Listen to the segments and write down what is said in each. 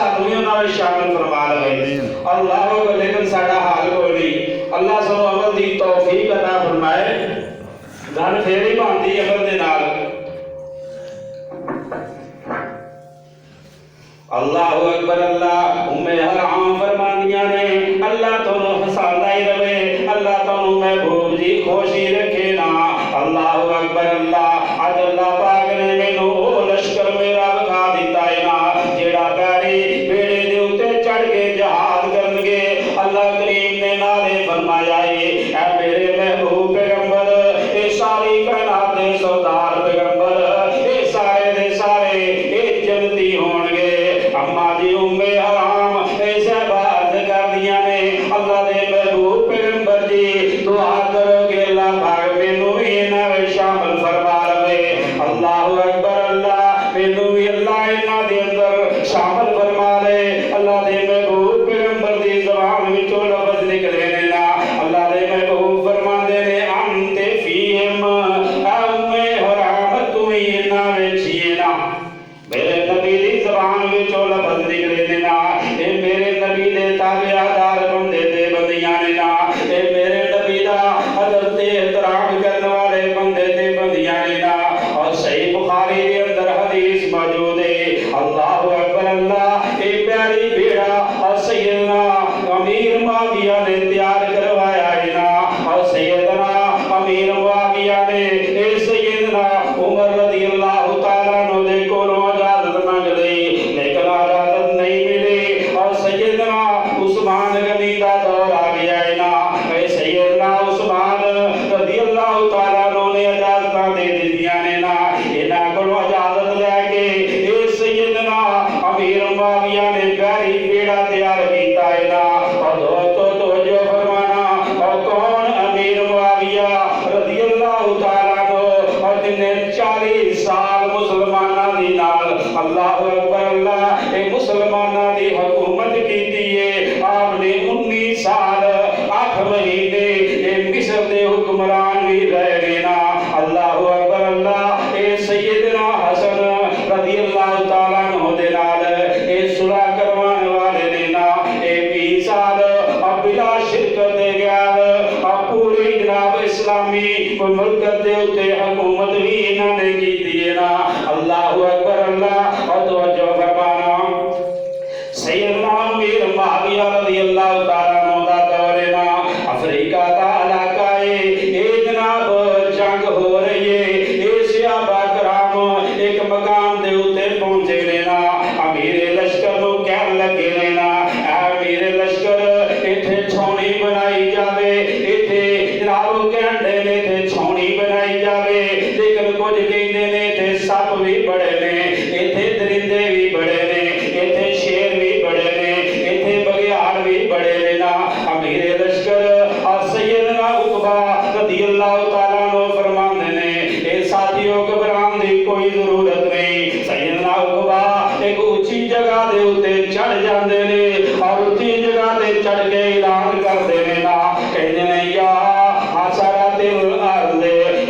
सानू भी उन्हां विच शामिल फरमा लवे। अल्लाह लेकिन साडा हाल कोई नहीं। अल्लाह सानू अमल दी तौफीक अता फरमाए। गल फेर ही बनदी अमल दे नाल। अल्लाहु अकबर। अल्लाह उम्मे हराम फरमानियां ने अल्लाह तुहानू हसांदा ही रवे, अल्लाह तुहानू महबूब जी खुशी रखे ना। अल्लाहु अकबर। अल्लाह अज अल्लाह पाक ने मैनू ओ लश्कर मेरा विखा दिता है ना जेड़ा पैरी बेड़े दे उत्ते चढ़ के जहाद करनगे। अल्लाह करीम ने नाले फरमाया है ऐ मेरे महबूब पैगंबर, ए सारी कायनात दे सरदार पैगंबर, ए सारे दे सारे ए जन्नती होणगे। अम्मा जी उम्मे हराम ऐसे बात कर दिया ने अल्लाह दे महबूब पैगंबर जी दुआ करो कि अल्लाह पाक मैनू भी इन्हां विच शामिल फरमा लवे। अल्लाहु अकबर। अल्लाह मैनू भी अल्लाह इन्हां दे अंदर शामिल फरमा ले। अल्लाह दे महबूब पैगंबर दी ज़बान विचों लफ्ज़ निकले ने ना अल्लाह दे महबूब फरमांदे ने अंते फीहिम, ऐ उम्मे हराम तू ही इन्हां विच ही ना। मेरे नबी दी ज़बान विचों लफ्ज़ निकले ने ना ए मेरे नबी दे ताबेदार बंदे ते बंदियां ने ना ए मेरे नबी दा अदब ते एहतराम करने वाले बंदे ते बंदियां ने ना। और सही बुखारी दे अंदर हदीस मौजूद है। अल्लाहु अकबर। अल्लाह ए प्यारी बेड़ा और सैयदना अमीर मुआविया ने तैयार करवाया है ना और सैयदना अमीर मुआविया ने ए सैयदना उमर रज़ी अल्लाह तआला अन्हु दे कोलों इजाजत मांग ली लेकिन इजाजत नहीं मिली और सैयदना उस्मान गनी दा दौर आ गया है ना। ए सैयदना उस्मान रज़ी अल्लाह तआला अन्हु ने इजाजत दे दित्तियां ने ना इन्हां कोलों इजाजत लेके ए सैयदना अमीर मुआविया ने प्यारी बेड़ा तैयार कीता है ना। और दोस्तों तवज्जो फरमाना और कौन अमीर मुआविया रज़ी अल्लाह तआला अन्हु और जिन्ने 40 साल मुसलमानां दी नाल अल्लाहु अकबर। अल्लाह ए मुसलमानां दी हुकूमत कीती है। आपने 19 साल 8 महीने ए मिस्र दे हुक्मरान भी रहे ना। अल्लाहु अकबर। अल्लाह ए सैयदना हसन रज़ी अल्लाह तआला अन्हु दे नाल ए सुलह करवाने वाले ने ना ए 20 साल और बिला शिरकत दे गया और पूरी जनाब इस्लामी मुल्क दे उत्ते हुकूमत भी इन्हां ने कीती है ना। अल्लाहु अकबर। अल्लाह और तवज्जो फरमाना सैयदना अमीर मुआविया रज़ी अल्लाह तआला अन्हु दा दौर है ना अफ्रीका दा इलाका है। ए जनाब जंग हो रही है। ए सहाबा कराम एक मकाम दे उत्ते पहुंचे ने ना अमीर लश्कर नूं कहन लगे ने ना ऐ अमीर लश्कर इत्थे छौनी बनाई जावे। इत्थे जनाब कहंदे ने इत्थे छौनी बनाई जावे लेकिन कुछ कहंदे ने इत्थे सप भी बड़े ने, इत्थे दरिंदे भी बड़े ने, इत्थे शेर भी बड़े ने, इत्थे बघियाड़ भी बड़े ने ना। अमीर लश्कर और सैयदना उकबा रज़ी अल्लाह तआला अन्हु फरमांदे ने ए साथियों घबराने दी कोई जरूरत नहीं। सैयदना उकबा एक ऊंची जगह दे उत्ते चढ़ जांदे ने और ऊंची जगह ते चढ़ के ऐलान करदे ने ना कहंदे ने या हसरतिल अर्द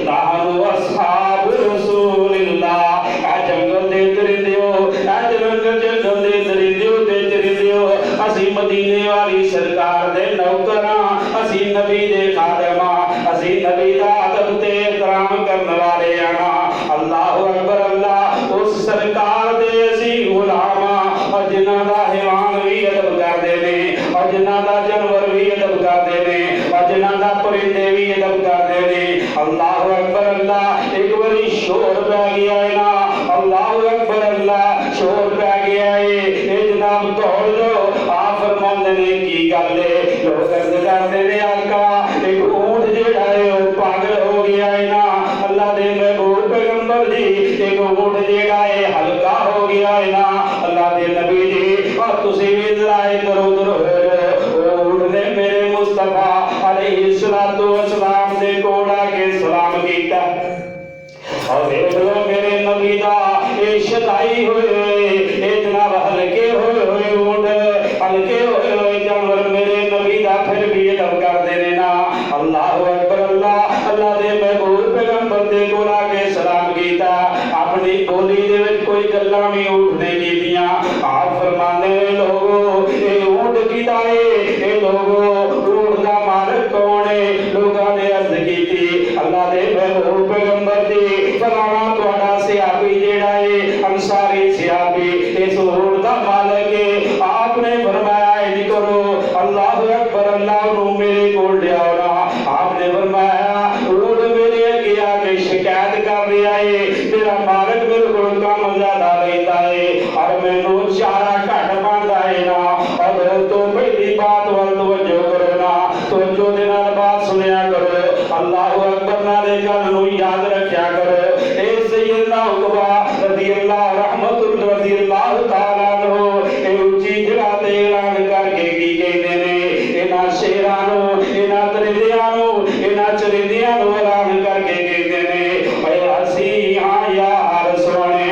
नहनु अस्हाब रसूलिल्लाह। ए जंगल दे दरिंदियो ए जंगल दे दरिंदियो ते चरिंदियो असी मदीने वाली सरकार दे नौकरां, असी नबी दे खादमा, असी नबी दा अदब ते एहतराम करने वाले आना। अल्लाहु अकबर। अल्लाह उस सरकार दे असी गुलामा और जिन्हां दा हैवान भी अदब करदे ने और जिन्हां दा जानवर भी अदब करदे ने और जिन्हां दा परिंदे भी अदब करदे ने। अल्लाहु अकबर। अल्लाह एक बारी शोर पै गया है ना। अल्लाहु अकबर। अल्लाह शोर पै गया है। ए जनाब दौड़ जाओ। आप फरमांदे ने की गल है लोग करदे ने आका एक ऊंट जेड़ा है वो पागल हो गया है ना। अल्लाह दे महबूब पैगंबर जी एक ऊंट जेड़ा है हल्का हो गया है ना। अल्लाह दे नबी जी और तुसी भी जरा इधर उधर हो जाओ। ऊंट ने मेरे मुस्तफा अलैहिस्सलातु वस्सलाम दे कोल आके सलाम कीता और देख लो मेरे नबी दा ए शदाई होए ए जनाब हल्के होए ऊंट हल्के होए जानवर मेरे नबी दा फिर भी अदब करदे ने ना। अल्लाहु अकबर। अल्लाह अल्लाह दे महबूब पैगंबर दे कोल आके सलाम कीता अपनी बोली दे विच कोई गल्लां भी ऊंट ने कीतियां। आप फरमांदे लोगो रूह दा मालिक कौन है? लोगों ने अर्ज की अल्लाह दे महबूब पैगंबर दी फलाना तुहाडा सियाबी जेड़ा है अंसारी सियाबी इस रूह दा मालिक है। आपने फरमाया इंज करो अल्लाह अकबर अल्लाह नु मेरे कोल ले आओ ना। आपने फरमाया रूह मेरे अगे आके शिकायत कर रहा है तेरा मालिक मेरे को काम ज्यादा लेता है और मैनू चारा घट पांदा है ना। और तो पहली बात वल तवज्जो करो ना, तवज्जो दे नाल बात सुनिया करो, अल्लाह अकबर नाले गल नू याद रखया करो। ए सैयदना उकबा रज़ियल्लाहु रहमतुल्लाह रज़ियल्लाहु ताला अन्हु ए ऊंची जगह ते ऐलान करके की कहंदे ने इन्हां शेरां नू इन्हां दरिंदियां नू इन्हां चरिंदियां नू ऐलान करके कहंदे ने भाई असी हां यार सोने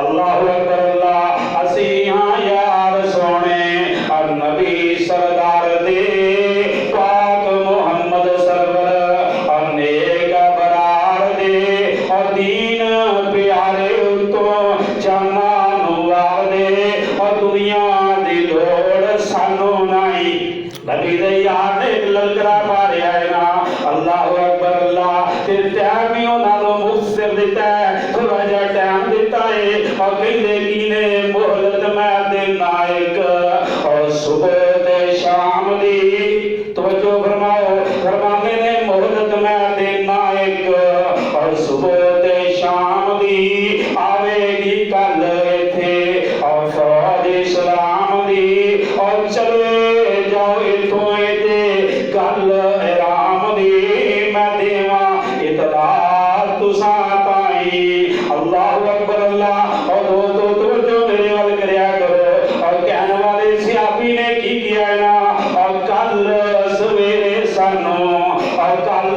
अल्लाहु अकबर अल्लाह असी हां यार सोने और नबी सरदार दे पाक मोहम्मद सरवर और नेक बरार दे और दीन प्यारे तो जाना नुवार दे और दुनिया दी लोड़ सानू नहीं। नबी दे यार ने ललकरा मारिया है ना अल्लाहु अकबर अल्लाह तेरे टाइम ही उन्होंने मुफ्त दिता है थोड़ा जा टाइम दिता है और कहते की ने मोहलत मैं देना एक और सुबह ते शाम दी तवज्जो फरमाओ फरमाने ने मोहलत मैं देना एक और सुबह ते शाम दी आवेगी कल इथे और फौज इस्लाम दी और चले जाओ इथों इते कल राम दी मैं देवा इतला तुसा ताई। अल्लाहु अकबर अल्लाह। और दोस्तों तवज्जो मेरे वाल करया करो और कहने वाले सियाबी ने की किया है ना और कल सवेरे सानू और कल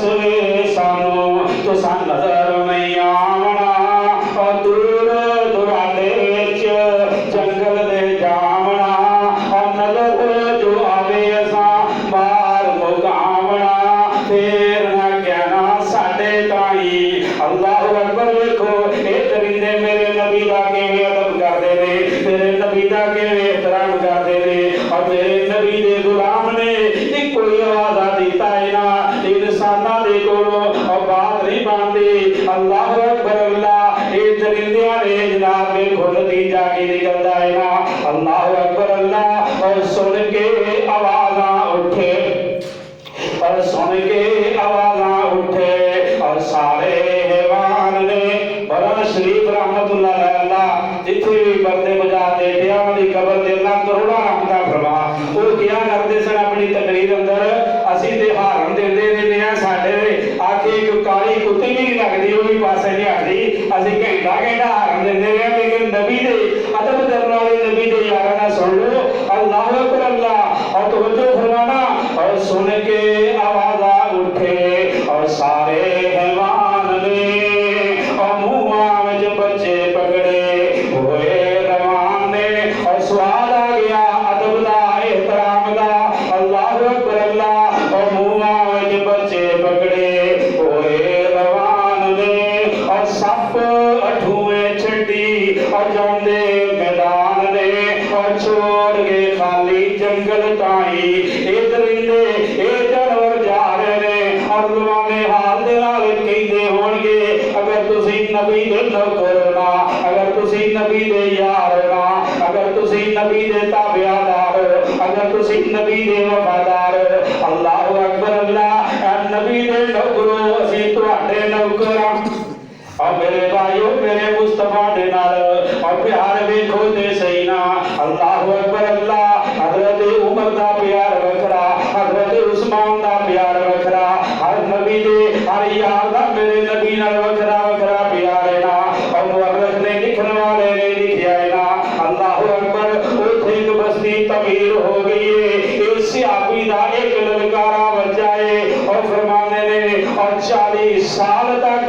सवेरे सानू तुसा नजर नहीं आवना और दूर दुराले विच जंगल दे जावना और नजर जो आवे असा मार मुकावना फिर ना कहना साडे ताई। अल्लाहु अकबर देखो ये दरिंदे मेरे नबी दा किवें अदब करदे ने मेरे नबी दा किवें एहतराम करदे ने और मेरे नबी दे गुलाम ने इक्को ही आवाज़ दिता है ना इंसाना दे कोलों और बात नहीं बनती। अल्लाहु अकबर अल्लाह ये दरिंदियां ने जनाब देखो नतीजा की निकलदा है ना अल्लाहु अकबर अल्लाह। और सुन के आवाज़ां उठे और सुन के आवाज़ां उठे और सारे हैवान ने बड़ा शरीफ रहमतुल्लाह अलैह जिथे भी बंदे बजा दे दिया दी कबर दे अल्लाह करोड़ा रहमत फरमा वो क्या करते सन अपनी तकरीर अंदर असी ते हारन देंदे रहंदे आ साडे आखे एक काली कुत्ती भी नहीं लगदी वो भी पासे नहीं हटदी असी घंटा घंटा हारन देंदे रहे लेकिन नबी दे अदब करने वाले नबी दे यारां दा सुन लो अल्लाहु अकबर अल्लाह। और तवज्जो फरमाना और सुन के आवाज़ उठे और सारे हैवान ने और मुंहां विच बच्चे पकड़े हुए रवान ने और सवाल आ गया अदब दा एहतराम दा अल्लाहु अकबर अल्लाह। और मुंहां विच बच्चे पकड़े हुए रवान ने और सप अठुएं छड्डी और जांदे मैदान ने और छोड़ के खाली जंगल ताई ए दरिंदे ए जानवर जा रहे ने और दुआने हाल दे नाल कहंदे होणगे अगर तुसी नबी दे नौकर ना अगर तुसी नबी दे यार ना अगर तुसी नबी दे ताबेदार अगर तुसी नबी दे वफादार अल्लाहु अकबर अल्लाह नबी दे नौकरो असी तुहाडे नौकर और मेरे भाइयों मेरे मुस्तफा दे नाल और प्यार वेखो ते सही ना अल्लाहु अकबर अल्लाह। हजरत उमर दा प्यार वखरा हजरत उस्मान दा प्यार वखरा हर नबी दे हर यार दा मेरे नबी नाल वखरा वखरा प्यार है ना। और मुअर्रिख ने लिखने वाले ने लिखिया है ना अल्लाहु अकबर उथे एक बस्ती तमीर हो गई है इस सियाबी दा एक ललकारा बजा है और फरमाने ने और 40 साल तक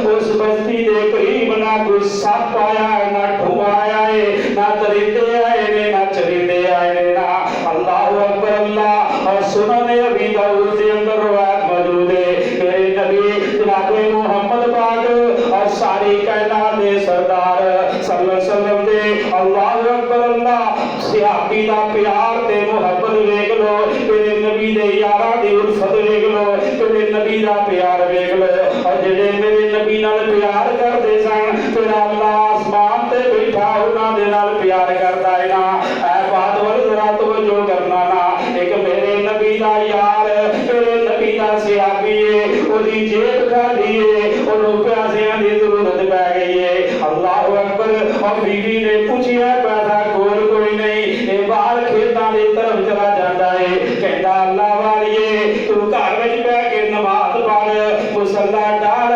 उस बस्ती दे करीब ना कोई सप आया ना धुआं आया है ना दरिंदे आए ने ना चरिंदे आए ने ना अल्लाहु अकबर अल्लाह। और सुनन अबी दाऊद के अंदर रिवायत मौजूद है मेरे नबी जनाब मोहम्मद पाक और सारी कायनात दे सरदार सल्लल्लाहु अलैहि वसल्लम दे अल्लाहु अकबर अल्लाह सहाबी दा प्यार ते मुहब्बत वेख लो, तेरे नबी दे यारां दी उल्फत वेख लो, तेरे नबी दा प्यार वेख लो। और जेड़े मेरे नबी नाल प्यार करदे सन, तेरा अल्लाह आसमान ते बैठा उन्हां दे नाल प्यार करदा है ना। ऐ बात वल जरा तवज्जो करना ना। एक मेरे नबी दा यार, मेरे नबी दा सहाबी है, ओदी जेब खाली है, ओनू प्यासियां दी जरूरत पै गई है। अल्लाह अकबर। और बीवी ने पूछिया पैसा कोल कोई नहीं, ये बाहर खेतां दी तरफ चला जाता है। कहता अल्लाह वालिए तू घर विच बैठ के नमाज पढ़, मुसल्ला डाल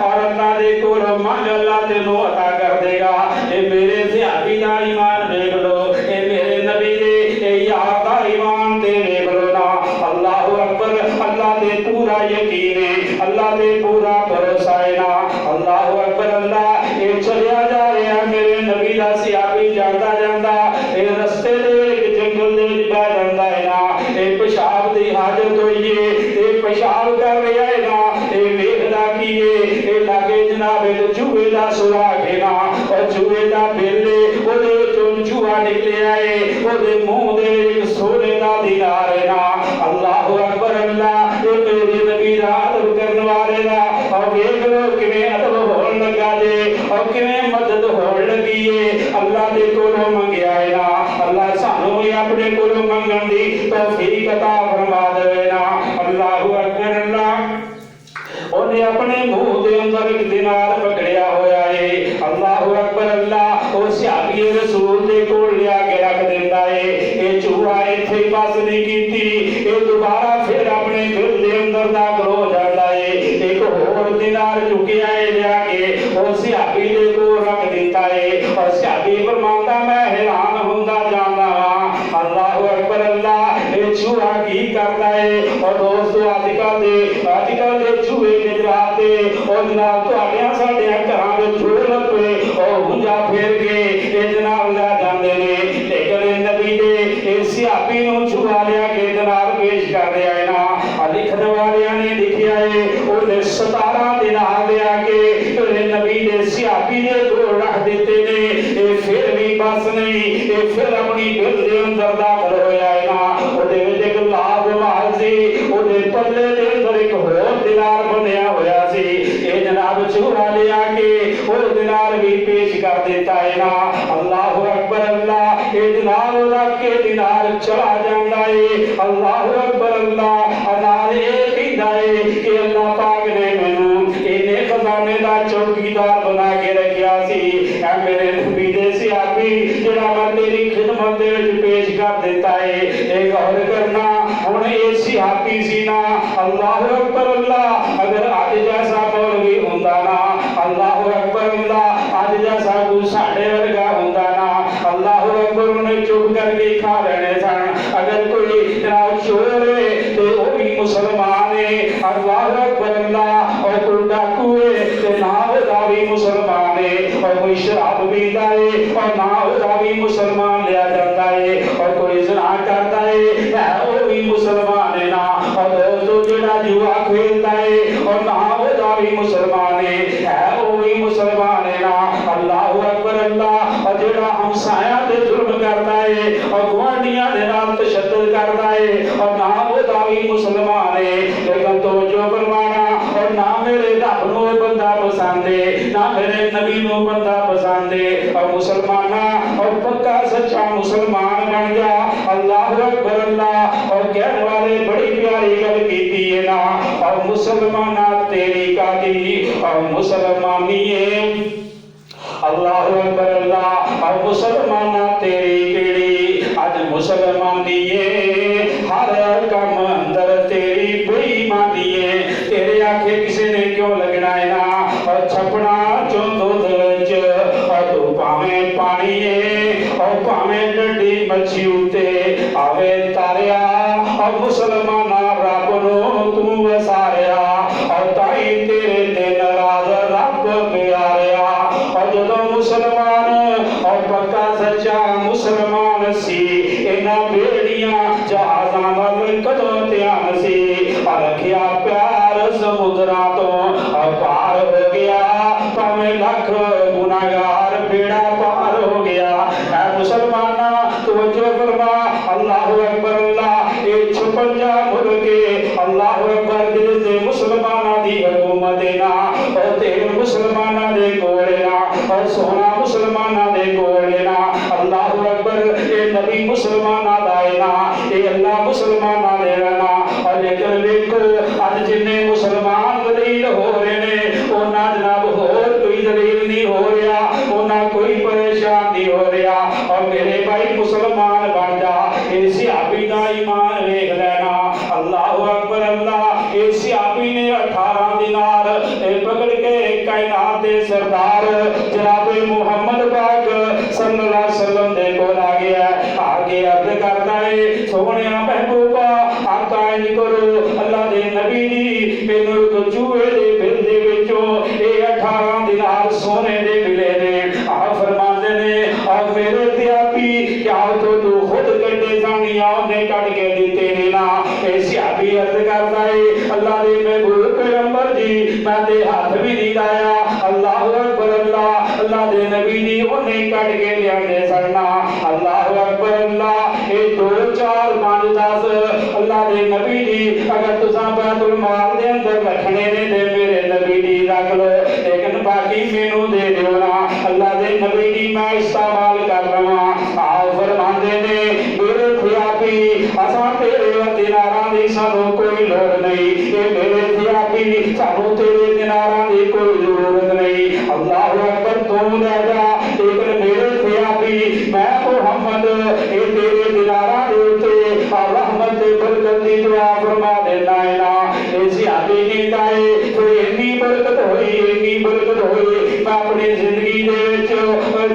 और अल्लाह दे कोल मंग, अल्लाह तेनू अता कर देगा। ये मेरे सहाबी दा ईमान देख लो, ये मेरे नबी दे ये यार दा ईमान ते देख लो ना। अल्लाह अकबर। अल्लाह ते पूरा यकीन है, अल्लाह ते पूरा भरोसा है ना। अल्लाह अकबर। अल्लाह ये चलिया जा रहा मेरे नबी दा सहाबी जाता जाता ये रस्ते दे विच जंगल दे विच पै जांदा है ना। ये पेशाब दी हाजत होई है, ये पेशाब कर रहा है ना। ये वेखदा की ये लागे जनाब चूहे दा सुराख है ना, और चूहे दा बिल ओदे विचों चूहा निकलिया है, ओदे मुंह दे विच सोने दा दीनार है ना। अल्लाह अकबर। अल्लाह ये मेरे नबी दा अदब करने वाले दा और वेख लो किवें अदब होण लगा जे और किवें मदद होण लगी है। अल्लाह दे कोलों मंगिया है ना। अल्लाह सानू भी अपने कोलों मंगण दी तौफीक अता फरमा देवे ना। अल्लाह अकबर। अल्लाह उन्हें अपने मुंह दे अंदर एक दिनार पकड़िया होया है। अल्लाह अकबर। अल्लाह ओ सहाबी रसूल दे कोल लिया के रख दिंदा है। ये चूहा इत्थे ही बस नहीं कीती, ये दोबारा फिर अपने दिल दे अंदर दाखिल हो जाता है। एक होर दिनार चुकिया है लिया के ओ सहाबी दे कोल रख दिता है। और सहाबी फरमांदा मैं हैरान हुंदा जांदा हां। अल्लाह अकबर। अल्लाह ये चूहा की करदा है। और दोस्तों आजकल दे चूहे गुजराते और जनाब तुहाडियां साडियां घरां विच चूहे लपे और हुंजा फेर के ये जनाब ला जांदे ने। लेकिन नबी दे इस सहाबी नूं चूहा लिया के दिनार पेश कर रहा है ना। लिखने वालियां ने लिखिया है उन्हें 17 दिनार लिया के तेरे नबी दे सहाबी दे कोल रख दिते ने। ये फिर भी बस नहीं, ये फिर अपनी दिल दे अंदर दाखिल होया है ना। ओदे विच एक लाभ माल सी, ओदे पल्ले दे अंदर एक होर दिनार बनया होया सी। ये जनाब चूहा लिया के वो दिनार भी पेश कर देता है ना। अल्लाह अकबर। अल्लाह ये दिनार रख के दिनार चला जाता है। अल्लाह अकबर। अल्लाह अनार ये कहता है कि अल्लाह पाक ने मैनू इन्ने खजाने दा चौकीदार बना के रखिया सी। ऐ मेरे नबी दे सहाबी जेड़ा मैं तेरी खिदमत दे विच पेश कर देता है। ये गौर करना हुण ये सहाबी सी ना। अल्लाह अकबर। अल्लाह अगर अज जैसा मौलवी हुंदा ना, अल्लाह अकबर। अल्लाह अज जैसा कोई साडे वर्गा हुंदा ना, अल्लाह अकबर उन्हें चुप करके खा लेने सन। अगर कोई जनाब चोर है तो वो भी मुसलमान है। अल्लाह अकबर। अल्लाह और कोई डाकू है तो ना वो भी मुसलमान है। और कोई शराब पीता है और ना वो भी मुसलमान लिया जाता है। और कोई ज़िना करता है वो भी मुसलमान है ना। और दोस्तों जेड़ा जुआ खेलता है और ना वो भी मुसलमान है वो भी मुसलमान है ना। अल्लाह अकबर। अल्लाह और जेड़ा हमसाया दे जुल्म करता है और गुआंढियां दे नाल तशद्दुद करता है और ना वो भी मुसलमान है। लेकिन तो जो फरमाना और ना मेरे रब नूं बंदा पसंद है, ना मेरे नबी नूं बंदा पसंद है। और मुसलमाना और पक्का सच्चा मुसलमान बन जा। अल्लाह अकबर। अल्लाह और कहने वाले बड़ी प्यारी गल कीती है ना। और मुसलमाना तेरी कादी और मुसलमानी है। अल्लाह अकबर। अल्लाह और मुसलमाना तेरी केड़ी अज मुसलमानी है। हर कम अंदर तेरी बेईमानी है। तेरे आखे किसी ने क्यों लगना है ना। और छपना चो दुध और तू भावें पानी है और भावें डंडी मच्छी उते आवे तारिया। और मुसलमाना रब नूं तू वसारिया और ताई तेरे ते नाराज रब प्यारिया। और जदों मुसलमान और पक्का सच्चा मुसलमान सी इन्हां बेड़ियां जहाज़ां वाल कदों ध्यान सी। रखिया प्यार समुद्रां तो पार हो गया, भावें लख गुनाहगार बेड़ा पार हो गया। ऐ मुसलमान फरमा अल्लाहु अकबर अल्लाह ये 56 मुल्के अल्लाहु अकबर जिसे मुसलमाना दी हुकूमत ना और तेरे मुसलमाना दे कोल ना और सोना मुसलमाना दे कोल ना अल्लाहु अकबर ये नबी मुसलमाना दा है ना ये अल्लाह मुसलमाना दे ना और लेकिन देखो आज जिन्ने मुसलमान दलील हो रहे ने ओना जनाब होर कोई दलील नहीं हो रहा ओना कोई परेशान नहीं हो रहा और मेरे भाई मुसलमान बन जा ये सहाबी दा ईमान देख लेना अल्लाहु अकबर अल्लाह ये सहाबी ने 18 दिनार पकड़ के कायनात दे सरदार जनाब मुहम्मद पाक सल्लल्लाहु अलैहि वसल्लम दे कोल आ गया आगे अर्ज करता है सोहणिया महबूबा आका इंज करो अल्लाह दे नबी जी मैनू एक चूहे दे बिल दे विचों ये 18 दिनार सोने दे मिले ने आ फरमांदे ने और मेरे त्यापी क्या तो तू खुद कटे सानिया ने कट के दिते ने ना ए सहाबी अर्ज करता है अल्लाह दे महबूब पैगंबर जी मैं दे हाथ भी नहीं लाया अल्लाहु अकबर अल्लाह अल्लाह दे नबी जी ओने कट के लियाने सन्ना अल्लाहु अकबर अल्लाह ए 2 4 5 10 अल्लाह दे नबी जी अगर तुसा बैतुल माल दे अंदर रखने ने ते मेरे नबी जी रख लो लेकिन बाकी मेनू दे दियो ना अल्लाह दे नबी जी मैं इस्तेमाल कर लवां आ फरमांदे ने मेरे थियापी असां तेरे दिनारां दी सानू कोई लोड़ नहीं ए मेरे थियापी सानू तेरे दिनारां दी कोई जरूरत नहीं अल्लाहु अकबर तू ले जा लेकिन मेरे थियापी मैं मुहम्मद ए तेरे दिनारां दे उते रहमत दे बरकत दी दुआ फरमा देना है ना ऐसी आदि कहता है तो इतनी बरकत होई मैं अपनी जिंदगी दे विच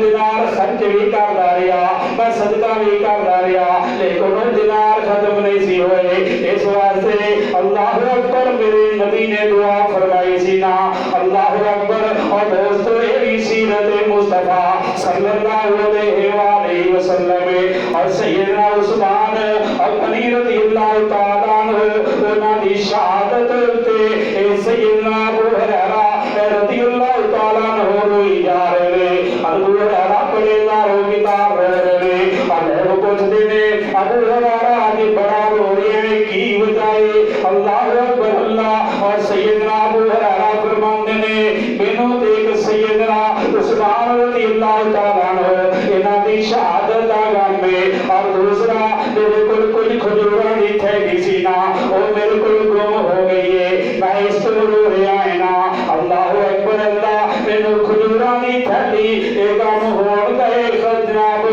दिनार खर्च भी करदा रहा मैं सदका भी करदा रहा लेकिन दिनार खत्म नहीं सी होए इस वास्ते अल्लाहु अकबर मेरे नबी ने दुआ फरमाई सी ना अल्लाहु अकबर और दोस्तों ये भी सीरत मुस्तफा सल्लल्लाहु अलैहि वसल्लम और सैयदना उस्मान और अली रज़ियल्लाहु ताला अन्हु उन्हां दी शहादत ते सैयदना अबू हुरैरा रज़ियल्लाहु ताला अन्हु रोई जा रहे ने अबू हुरैरा बड़े लारो किताब रहे ने और पूछते ने अबू हुरैरा आज बड़ा रो रहे हैं की वजह अल्लाहु अकबर अल्लाह और सैयदना अबू हुरैरा फरमाते ने मैनू देख सैयदना उस्मान रज़ियल्लाहु ताला अन्हु इन्हां दी शहादत दा गम है और दूसरा मेरे को कोई खजूरां दी थैली सी ना वो मेरे को गुम हो गई है मैं इस रो रहा है ना अल्लाहु अकबर अल्लाह मैनू खजूरां दी थैली ए गम होण दा ए जनाब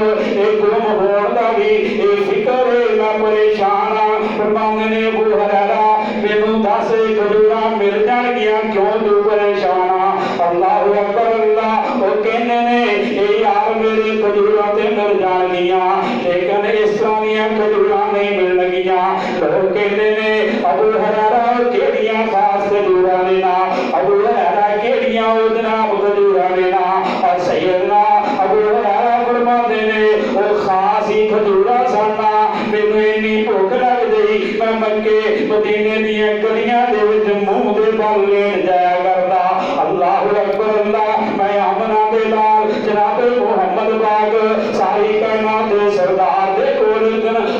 ए गुम होण दा भी ए फिक्र है मैं परेशान हां फरमांदे ने अबू हुरैरा मैनू दस खजूरां मिल जाणगियां क्यों तू परेशान हां अल्लाहु अकबर अल्लाह वो कहने ने ए यार मेरे खजूरां ते मिल जाणगियां लेकिन इस तरह दी खजूरां नहीं मिलणगियां लोग कहते ने अबू हुरैरा केड़ियां खास खजूरां ने ना अबू हुरैरा केड़ियां ओ जनाब खजूरां ने ना और सैयदना अबू हुरैरा फरमाते ने वो खास ही खजूरां सन्ना मैनू इन्नी भुख लग गई मैं मक्के मदीने दीयां गलियां दे विच मुंह दे बल लेट जाया करदा अल्लाहु अकबर अल्लाह मैं आमना दे लाल जनाब मुहम्मद पाक सारी कायनात दे सरदार दे कोल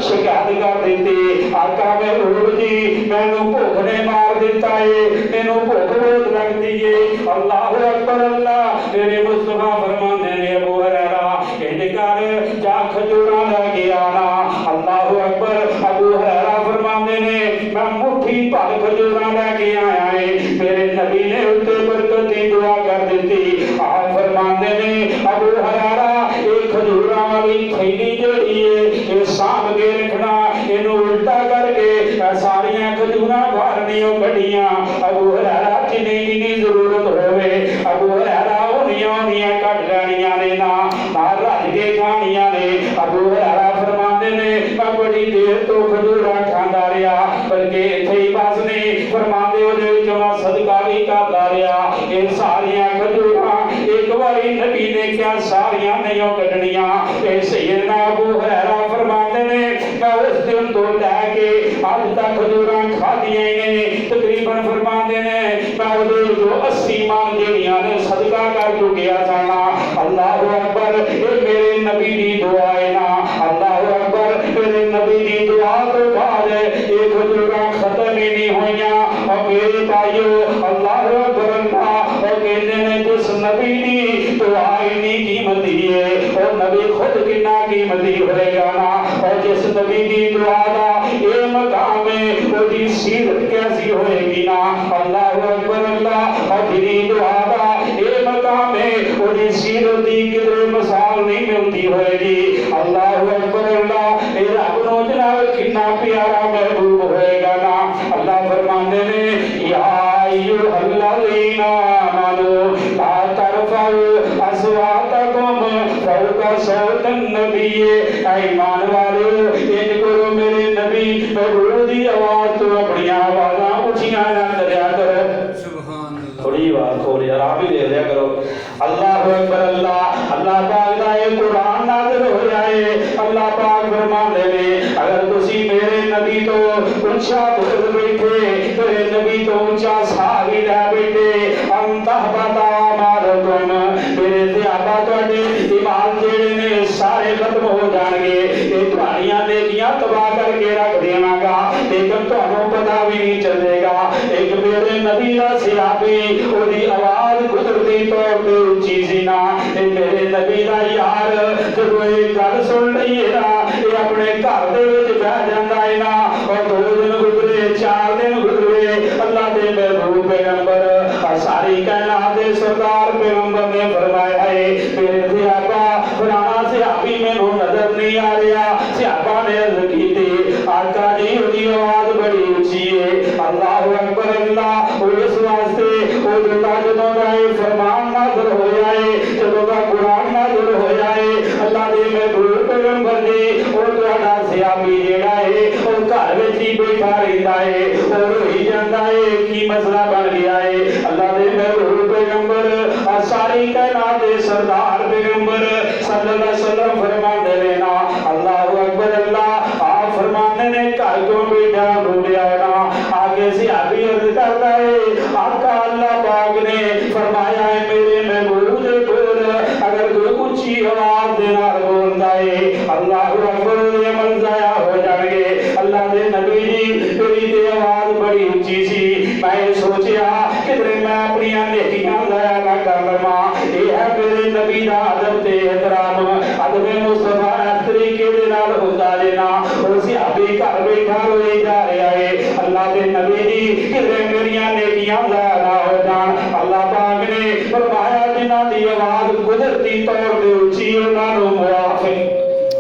शिकायत कर दी आका महबूब जी मैनू भुख ने मार दिता है मैनू भुख बहुत लगती है अल्लाहु अकबर अल्लाह मेरे मुस्तफा फरमाते ने अबू हुरैरा इंज कर जा खजूरां लेके आना अल्लाहु अकबर अबू हुरैरा फरमाते ने मैं मुट्ठी भर खजूरां लेके आया है मेरे नबी ने उत्ते बरकत दी दुआ कर दी आ फरमाते ने अबू हुरैरा एक खजूरां वाली थैली जेड़ी है ये सांभ के रखना इनू उल्टा करके सारियां खजूरां भरनियों कढ़ियां अबू हुरैरा जिन्नी जरूरत होवे अबू हुरैरा उन्नियां कट लैनियां ने ना रज के खानियां ने अबू हुरैरा फरमाते ने मैं बड़ी देर तो खजूरां खांदा रहा बल्कि इत्थे ही बस नहीं फरमाते ओदे विचों मैं सदका भी करदा रहा ये सारियां खजूरां एक बारी नबी ने क्या सारियां नहीं कटनियां ये सैयदना अबू हुरैरा फरमाते ने मैं उस दिन तो लैके अज तक खजूरां खादियां ने तकरीबन फरमाते ने मैं ओदे जो 80 मन जेड़ियां ने सदका कर चुकिया साना अल्लाहु अकबर ये मेरे नबी दी दुआ है ना अल्लाहु अकबर होएगा ना। और जिस नबी की दुआ दा ये मकाम है उसकी सीरत कैसी होएगी ना। अल्लाह अकबर अल्लाह। और तेरी दुआ दा ये मकाम है उसकी सीरत की किधरे मिसाल नहीं मिलती होएगी। अल्लाह अकबर अल्लाह। ये रब नो जनाब कितना प्यारा महबूब होएगा ना। अल्लाह फरमाते ने या अय्युहल्लज़ीना आमनू ला तरफऊ अस्वातकुम फौका सौतन नबी। ईमान वाले इन करो मेरे नबी महबूब दी आवाज तो अपनी आवाज़ां ऊंचियां ना करिया करो। सुभान अल्लाह। थोड़ी आवाज खोल यार आप ही दे दिया करो। अल्लाह अकबर अल्लाह। अल्लाह पाक दा ये कुरान नाज़िल हो जाए। अल्लाह पाक फरमाते ने अगर तुसी मेरे नबी तो ऊंचा बोल बैठे मेरे नबी तो ऊंचा साही लै बैठे अंतह बता मारो तुम मेरे सहाबा तुहाडे ईमान जेड़े ने सारे खत्म हो जाएंगे। ये तुहाड़ियां नेकियां तबाह करके रख देवांगा लेकिन तुहानू पता भी नहीं चलेगा। एक मेरे नबी दा सहाबी ओदी आवाज कुदरती तौर पे ऊंची सी ना। मेरे नबी दा यार जदों ये गल सुन लईए ना ये अपने घर दे विच बह जांदा है ना। और 2 दिन गुजरे 4 दिन गुजरे अल्लाह दे महबूब पैगंबर सारी कायनात दे सरदार पैगंबर ने फरमाया है मेरे सहाबा फलाना सहाबी मैनू नजर नहीं आ रहा। सहाबा ने अर्ज की थी आका जी उसकी आवाज बड़ी ऊंची है। अल्लाह अकबर अल्लाह। और इस वास्ते वो जदों दा ये फरमान नाज़िल हो जाए जदों दा कुरान नाज़िल हो जाए अल्लाह दे महबूब पैगंबर जी और तुहाडा सहाबी जेड़ा है वो घर विच ही बैठा रहिंदा है और रोई जांदा है की मसला बन गया है। अल्लाह दे महबूब पैगंबर सारी कायनात दे सरदार पैगंबर सल्लल्लाहु अलैहि वसल्लम फरमाते ने ना अल्लाह अकबर अल्लाह। आप फरमाते ने घर क्यों बैठा ढूंढिया ना। आगे से अभी अर्ज करता है आपका अल्लाह पाक ने फरमाया है मेरे महबूब दे बोल अगर कोई ऊंची आवाज दे नाल बोलदा है अल्लाह अकबर दे अमल जाया हो जाएंगे। अल्लाह दे नबी जी तेरी ते आवाज बड़ी ऊंची सी मैं सोचा किधरे मैं अपनी नेकियां जाया ना कर लवा। ये है मेरे नबी दा अदब ते एहतराम अदब मुस्तफा इस तरीके दे नाल हुंदा जे ना। और सहाबी घर बैठा रोई जा रहा है अल्लाह दे नबी जी किधरे मेरियां नेकियां जाया ना हो जान। अल्लाह पाक ने फरमाया जिन्हां दी आवाज कुदरती तौर ते ऊंची उन्हां नूं मुआफ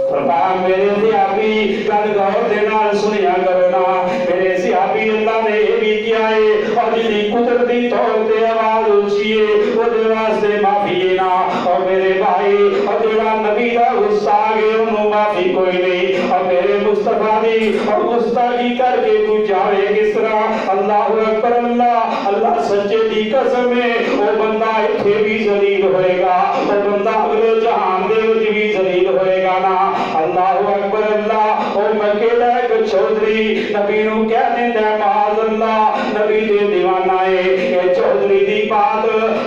फरमाया मेरे सहाबी गल गौर दे नाल सुनिया करो ना। मेरे सहाबी अल्लाह ने ये भी किया है और जिहदी कुदरती तौर ते आवाज ऊंची है ओदे वास्ते माफी है ना। और मेरे भाई और जेड़ा नबी दा गुस्ताख है उन्होंने माफी कोई नहीं। और मेरे मुस्तफा दी और गुस्ताखी करके तू जावे किस तरह। अल्लाह अकबर अल्लाह। अल्लाह सच्चे दी कसम है वो बंदा इत्थे भी जलील होएगा वो बंदा अगले जहान दे विच भी जलील होएगा ना। अल्लाह अकबर अल्लाह। और मक्के दा एक चौधरी नबी नू कह दिंदा माज अल्लाह नबी दे दीवाना है ये चौधरी दी बात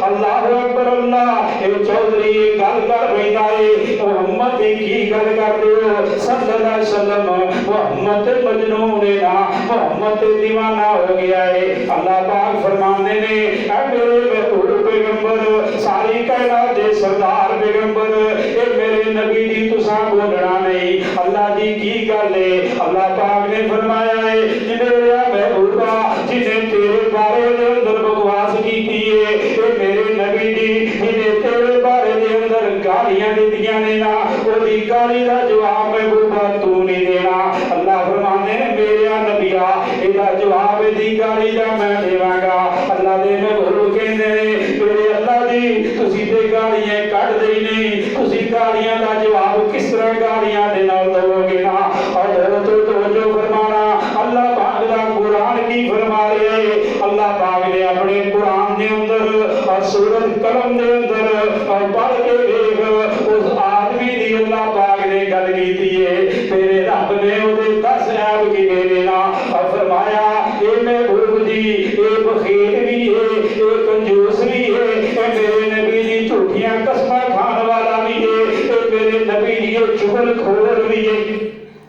अल्लाह अकबर अल्लाह। ये चौधरी गल कर बैठा है मोहम्मद की गल करते हो सल्लल्लाहु अलैहि वसल्लम मोहम्मद मजनून है ना मोहम्मद दीवाना हो गया है। अल्लाह पाक फरमाते ने ऐ मेरे महबूब पैगंबर सारी कायनात दे सरदार पैगंबर ये मेरे नबी दी तुसा बोलना नहीं अल्लाह दी की गल है। अल्लाह पाक ने फरमाया है मेरे महबूबा जिन्हें तेरे बारे दे अंदर बकवास की है ये मेरे नबी दी जिन्हें तेरे बारे दे अंदर गालियां दित्तियां ने ना ओदी गाली दा जवाब महबूबा तू नहीं देना। अल्लाह फरमाते ने मेरे नबिया इहदा जवाब दी गाली दा मैं देवांगा। अल्लाह दे महबूब कहंदे ने मेरे अल्लाह दी तुसी ते गालियां कढ देई नहीं तुसी गालियां दा जवाब किस तरह गालियां दे नाल दोगे ना। और तो फरमाना अल्लाह पाक दा कुरान की फरमा रहे है। अल्लाह पाक ने अपने कुरान दे अंदर और सूरत कलम दे अंदर और पढ़ के देख उस आदमी दी अल्लाह पाक ने गल कीती है तेरे रब ने ओदे 10 ऐब गिने ने ना। और फरमाया ए महबूब जी ए बखील भी है ए कंजूस भी है ए मेरे नबी दी झूठियां कसमां खाने वाला भी है ए मेरे नबी दी चुगलखोर भी है।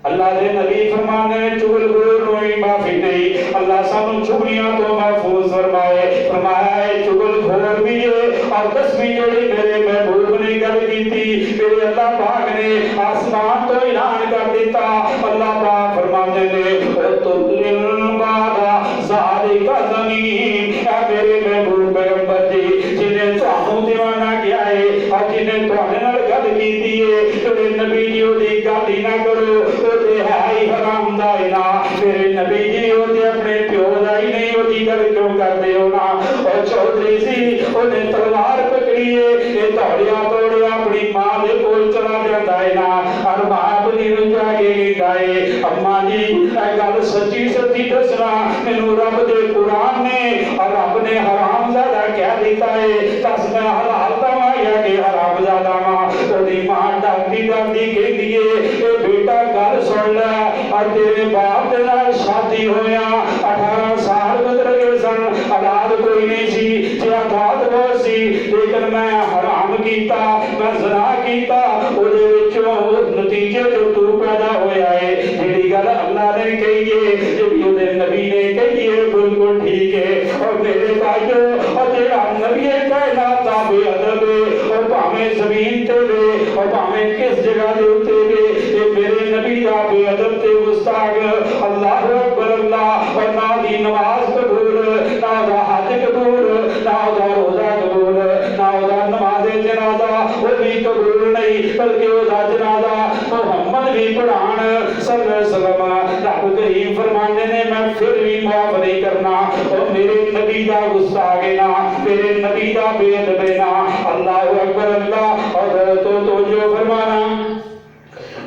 अल्लाह के नबी फरमाने चुगलखोर माफी नहीं, अल्लाह सानू चुगलियां तो महफूज फरमाए। फरमाया है चुगलखोर भी है और 10वीं जोड़ी मेरे महबूब ने गल की थी, मेरे अल्लाह पाक ने आसमान तो ऐलान कर दिता। अल्लाह पाक फरमाते ने तुलिल बादा ज़ालिका ज़मीन, मेरे महबूब पैगंबर जी जिन्हें तुहानू दीवाना किया है और जिन्हें तुहाडे नाल गल कीती है, मेरे नबी जी ओदी गल ही ना करो, ओदे है ही हराम दा ही ना। मेरे नबी जी ओदे अपने प्यो दा ही नहीं, ओदी गल क्यों करदे हो ना। और चौधरी सी ओने तलवार पकड़ी है, ये दौड़िया दौड़िया अपनी मां दे कोल चला जाता है ना, और मां अपनी नूं जाके कहता है अम्मा जी ये गल सच्ची सच्ची दसना, मैनू रब दे कुरान ने और रब ने हराम ज़्यादा कह दिता है, दस मैं हलाल दवा या कि हराम ज़्यादा वा। ओदी मां डांदी डांदी कहती है ए बेटा गल सुन ले, और तेरे बाप दे नाल शादी होया 18 साल गुजर गए सन, औलाद कोई नहीं सी, औलाद बहुत सी, लेकिन मैं हराम कीता, मैं ज़ना कीता, ओदे विचों नतीजे जो तू पैदा होया है। जेड़ी गल अल्लाह ने कही है, जेड़ी ओदे नबी ने कही है, बिल्कुल ठीक है। और मेरे भाइयों और जेड़ा नबी कायनात दा बेअदब है, और भावें ज़मीन ते वे और भावें किस जगह दे उत्ते वे, ये मेरे नबी दा बेअदब ते गुस्ताख अल्लाह अकबर अल्लाह। और ना दी नमाज कबूल, ना दा हज कबूल, ना दा रोजा कबूल, ना दा नमाज़े जनाजा वो भी कबूल नहीं, बल्कि ओदा जनाजा मुहम्मद भी पढ़ान सल्लल्लाहु अलैहि वसल्लम। रब करीम फरमाते ने मैं फिर भी माफ नहीं करना, और मेरे नबी दा गुस्ताख है ना, मेरे नबी दा बेअदब है ना। अल्लाह अकबर अल्लाह। और तो जो फरमाना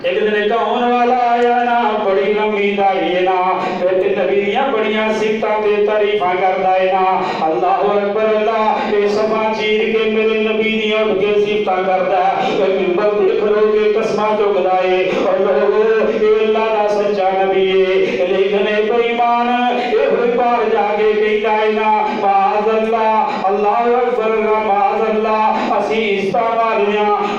एक दिन कौन वाला आया ना, बड़ी लंबी दाढ़ी है ना, ते नबी दियां बड़ियां सिफतां ते तारीफां करदा है ना। अल्लाह अकबर अल्लाह। ये सफा चीर के मेरे नबी दियां उठ के सिफतां करदा है, मिंबर ते खलो के कसमां चुकदा है और लोगो ये अल्लाह दा सच्चा नबी है। लेकिन ए बेईमान ए होई बाहर जाके कहदा है ना माज़ अल्लाह, अल्लाह अकबर माज़ अल्लाह, असी इस्तेमाल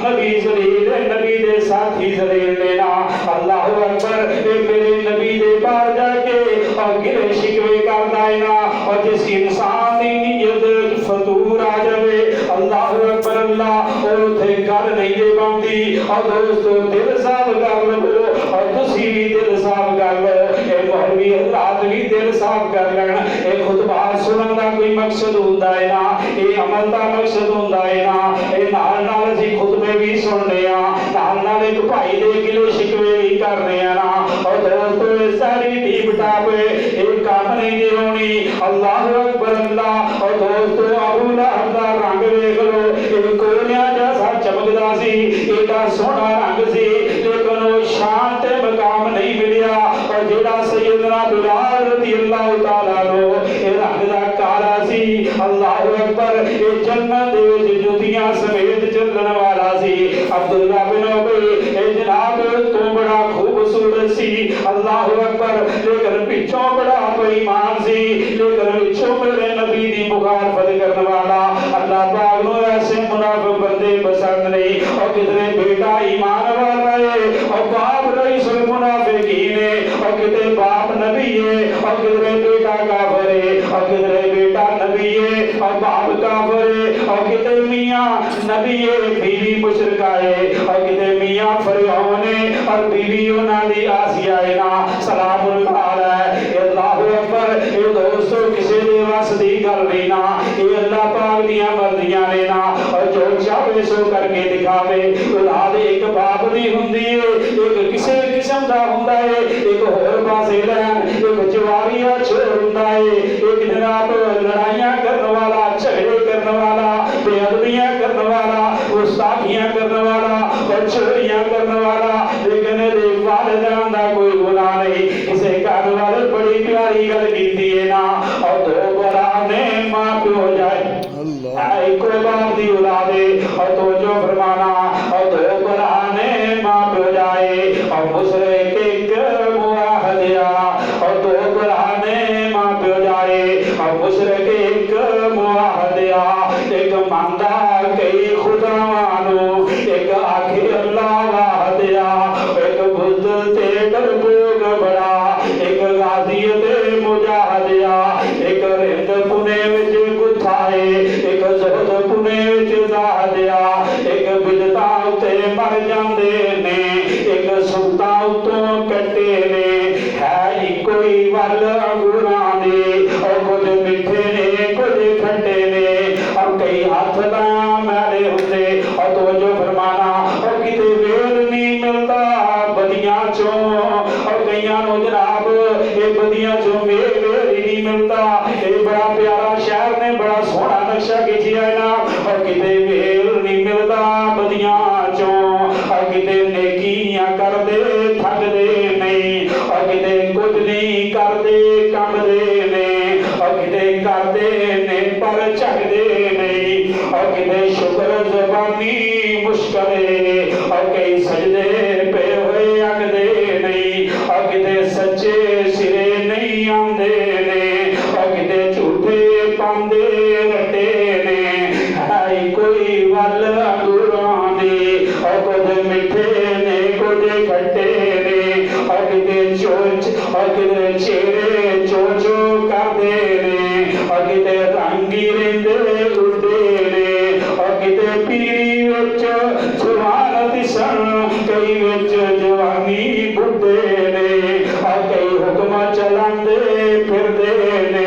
नबी जलील नबी दे साथी जलील लेना। अल्लाह अकबर। मेरे नबी दे बाहर जाके और गिले शिकवे करदा है ना, और जिस इंसान दी नीयत फतूर आ जावे अल्लाह अकबर अल्लाह, और उथे गल नहीं दे पांदी। और दोस्तों दिल साफ कर लो, और तुसी भी दिल साफ कर लो, ए मौलवी हज़रात भी दिल साफ कर लेन। ए खुतबा सुनन दा कोई मकसद हुंदा है ना, ए अमल दा मकसद हुंदा है ना, ए नाल नाल असीं खुतबे भी सुनने आ, नाल नाल एक भाई दे गिले शिकवे भी करने आ ना। और दोस्तों सारी टीप टाप एक काम नहीं दे होनी। अल्लाह अकबर अल्लाह। और दोस्तों अबू लहब दा रंग वेख लो, एक कोयलियां जैसा चमकदा सी, एडा सोहना रंग सी, लेकिन वो शान ते मकाम नहीं मिलिया। और जेड़ा सैयदना बिलाल रज़ियल्लाहु ताला नो ए रंग दा काला सी, अल्लाह अकबर, ए जन्नत दे विच जुतियां समेत चलण वाला सी। अब्दुल्ला बिन उबई ए जनाब तो बड़ा खूबसूरत सी, अल्लाह अकबर, लेकिन पिछों बड़ा बेईमान सी, लेकिन पिछों मेरे नबी दी मुखालफत करने वाला। अल्लाह पाक नु ऐसे मुनाफिक बंदे पसंद नहीं। और कितने बेटा ईमान वाला है और बाप रईसुल मुनाफिकीन है, और कितने बाप नबी है और कितने बेटा काफिर है, और कितने बेटा नबी है और बाप काफिर है, और कितने मियां नबी है बीवी मुशरिका है, और कितने मियां फरऔन है और बीवी उन्हां दी आसिया है ना। सलामुल्लाह अलैहि। अल्लाह अकबर। ये दोस्तों किसी दे वस दी गल नहीं ना, ये अल्लाह पाक दियां मर्जियां ने ना, और जो चाहे सो करके दिखावे। औलाद एक बाप दी हुंदी है, एक किसी किस्म दा हुंदा है, एक होर पासे लैन, एक जवारिया छोर हुंदा है, एक जनाब लड़ाइयां करने वाला, झगड़े करने वाला, बेअदबियां करने वाला, गुस्ताखियां करने वाला और चोरियां करने वाला। लेकिन वालिदैन दा कोई गुनाह नहीं। इसे कहने वाले बड़ी प्यारी गल कीती है ना। और दो बराने मां प्यो जाए कोई बाप दी औलाद और तो जो फरमाना, और दो बराने मां प्यो जाए और मुशरिक एक मुआहदिया, और दो बराने मां प्यो जाए और मुशरिक एक मुआहदिया। एक मंदा कई खुदावानो, एक आखिर अल्लाह वाहदिया, एक बुज़ ते डर चो और कईयां नूं जनाब ये बदियां चो वेर ही नहीं मिलता। ये बड़ा प्यारा शहर ने बड़ा सोहना नक्शा खिंचिया है ना और किते वेर नहीं मिलता बदियां चो और किते नेकियां करदे थकदे नहीं और किते कुछ नहीं करदे कंबदे ने और किते करदे ने पर झकदे नहीं और किते शुक्र ज़बानी मुश्किल और कई सजदे पे हुए अगदे नहीं और किते सच्चे सिरे नहीं आंदे ने और किते झूठे पांदे रटे ने। है कोई वल अंगूरां दी और कुछ मिठे ने कुछ खट्टे ने और किते चोच और किते चेहरे चोचो करदे ने और किते रंगी रहिंदे उड़दे ने और किते पीरी विच जवान दिसन कई विच जवानी बुढ़दे ने और कई हुक्म चलांदे फिरदे ने।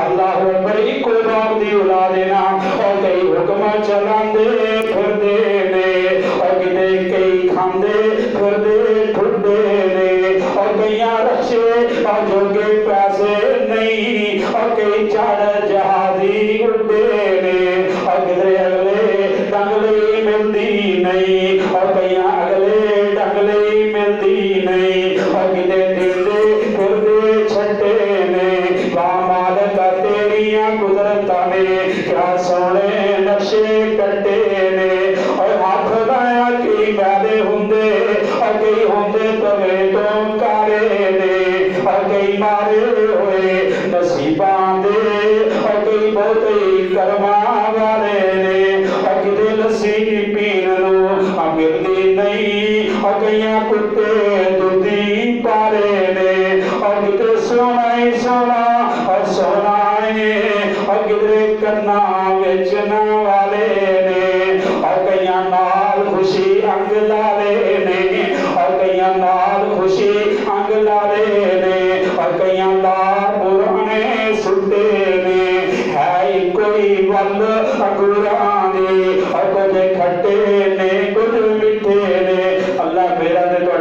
अल्लाह बड़ी को रब दी औलाद ना और कई हुक्म चलांदे फिरदे ने और किते कई खांदे फिरदे ठुरदे ने और कईयां रक्षे और जोगे पैसे नहीं और कई चढ़ जहाजी उड़दे ने और किधरे अगले डंगले मिलती नहीं और कईयां अगले डंगले मिलती नहीं और किते दिलदे फिरदे छट्टे ने। वाह मालिक तेरियां कुदरतां ने क्या सोहणे नक्शे कट्टे ने और हाथ लाया कई मैदे हुंदे और कई हुंदे तवे तो काले ने और कई मारे हुए नसीबां दे और कई बहुत ही करमां वाले ने और किते लस्सी पीण नूं मिलदी नहीं और कईयां कुत्ते दुधी पारे ने और किते सोहना ही सोहना और सोहना है और किधरे कन्ना बेचण वाले ने और कईयां नाल खुशी अंग लाले ने और कईयां नाल खुशी अंग लाले ने और कईयां ला पुराने सुते ने। है कोई वल अंगूरां दी